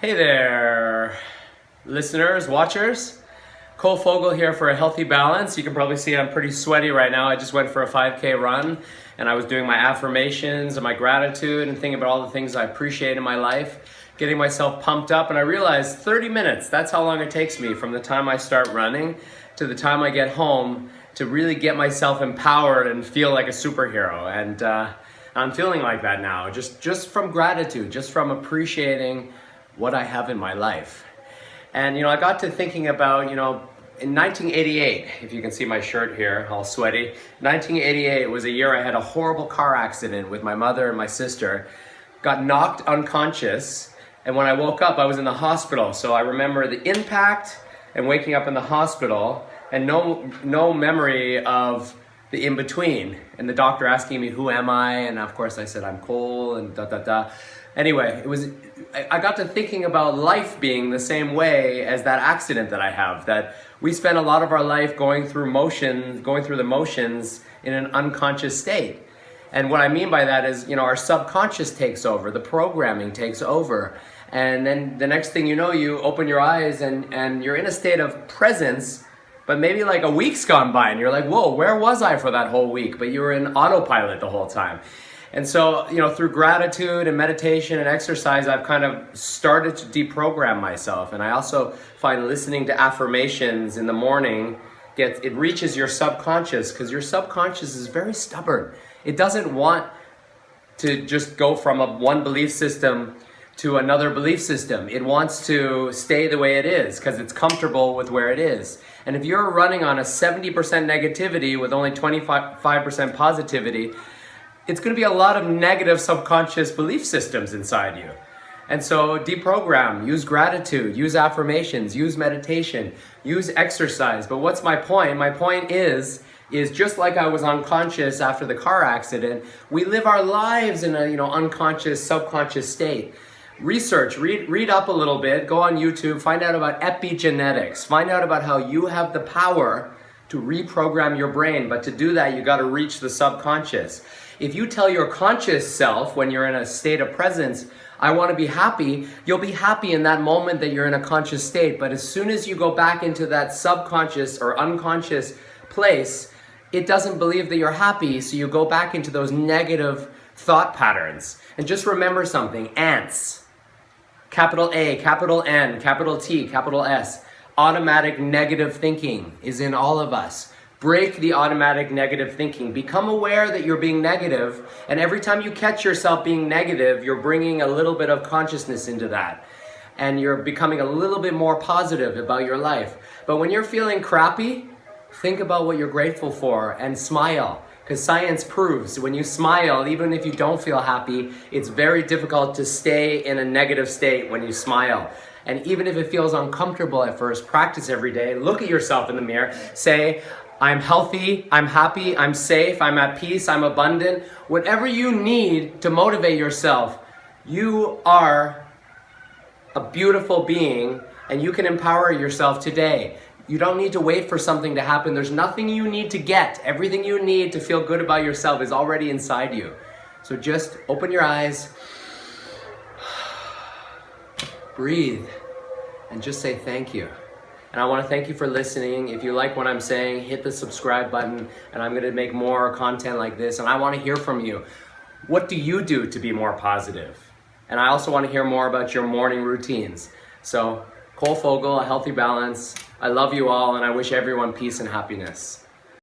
Hey there, listeners, watchers. Cole Fogel here for A Healthy Balance. You can probably see I'm pretty sweaty right now. I just went for a 5K run and I was doing my affirmations and my gratitude and thinking about all the things I appreciate in my life, getting myself pumped up, and I realized 30 minutes, that's how long it takes me from the time I start running to the time I get home to really get myself empowered and feel like a superhero. And I'm feeling like that now, just from gratitude, just from appreciating what I have in my life. And I got to thinking about, in 1988, if you can see my shirt here, all sweaty, 1988 was a year I had a horrible car accident with my mother and my sister, got knocked unconscious, and when I woke up, I was in the hospital. So I remember the impact and waking up in the hospital and no memory of the in-between. And the doctor asking me, who am I? And of course I said, I'm Cole, and da-da-da. Anyway, I got to thinking about life being the same way as that accident that I have, that we spend a lot of our life going through the motions in an unconscious state. And what I mean by that is, our subconscious takes over, the programming takes over. And then the next thing you know, you open your eyes and you're in a state of presence, but maybe like a week's gone by and you're like, whoa, where was I for that whole week? But you were in autopilot the whole time. And so, through gratitude and meditation and exercise, I've kind of started to deprogram myself. And I also find listening to affirmations in the morning, it reaches your subconscious, because your subconscious is very stubborn. It doesn't want to just go from one belief system to another belief system. It wants to stay the way it is because it's comfortable with where it is. And if you're running on a 70% negativity with only 25% positivity, it's going to be a lot of negative subconscious belief systems inside you. And so deprogram, use gratitude, use affirmations, use meditation, use exercise. But what's my point? My point is just like I was unconscious after the car accident, we live our lives in a unconscious, subconscious state. Research, read up a little bit, go on YouTube, find out about epigenetics, find out about how you have the power to reprogram your brain. But to do that, you got to reach the subconscious. If you tell your conscious self when you're in a state of presence, I want to be happy, you'll be happy in that moment that you're in a conscious state. But as soon as you go back into that subconscious or unconscious place, it doesn't believe that you're happy, so you go back into those negative thought patterns. And just remember something, ants, capital A, capital N, capital T, capital S, automatic negative thinking is in all of us. Break the automatic negative thinking. Become aware that you're being negative, and every time you catch yourself being negative, you're bringing a little bit of consciousness into that, and you're becoming a little bit more positive about your life. But when you're feeling crappy, think about what you're grateful for and smile, because science proves when you smile, even if you don't feel happy, it's very difficult to stay in a negative state when you smile. And even if it feels uncomfortable at first, practice every day. Look at yourself in the mirror, say, I'm healthy, I'm happy, I'm safe, I'm at peace, I'm abundant. Whatever you need to motivate yourself, you are a beautiful being and you can empower yourself today. You don't need to wait for something to happen. There's nothing you need to get. Everything you need to feel good about yourself is already inside you. So just open your eyes, breathe, and just say thank you. And I want to thank you for listening. If you like what I'm saying, hit the subscribe button, and I'm going to make more content like this. And I want to hear from you. What do you do to be more positive? And I also want to hear more about your morning routines. So, Cole Fogel, A Healthy Balance. I love you all, and I wish everyone peace and happiness.